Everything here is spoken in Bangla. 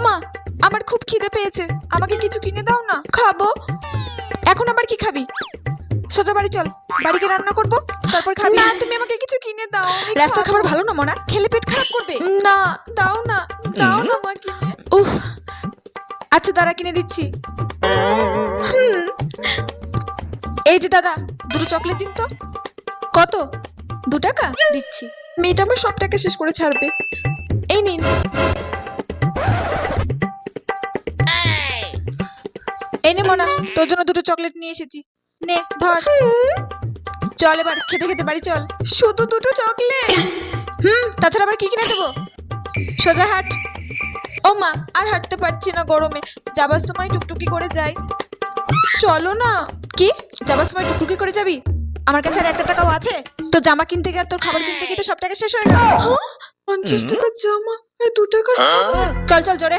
মা, আমার খুব খিদে পেয়েছে, আমাকে কিছু কিনে দাও না, খাবো। এখন আবার কি খাবি? সোজা বাড়ি চল, বাড়িতে রান্না করবো, তারপর খাবি। না, তুমি আমাকে কিছু কিনে দাও। রাস্তার খাবার ভালো না মনা, খেলে পেট খারাপ করবে। না, দাও না, দাও না মা কিনে। উফ, আচ্ছা দাঁড়া, কিনে দিচ্ছি। এই যে দাদা, দুটো চকলেট দিন তো। কত? 2 টাকা দিচ্ছি। মেয়েটা আমার সব টাকা শেষ করে ছাড়বে। এই নিন। এই নে মনা, তোর জন্য 2টো চকলেট নিয়ে এসেছি, নে ধর। চল এবার খেতে খেতে বাড়ি চল। শুধু 2টো চকলেট? তাছাড়া আবার কি কিনে দেবো? সোজা হাট। ও মা, আর হাঁটতে পারছি না গরমে, যাবার সময় টুকটুকি করে যাই। চলো না। কি, যাবার সময় টুকটুকি করে যাবি? আমার কাছে আর 1 টাকাও আছে? তো জামা কিনতে গিয়ে, তোর খাবার কিনতে গিয়ে তো সব টাকা শেষ হয়ে গেল। 50 টাকার জামা আর 2 টাকার খাবার। চল চল জোরে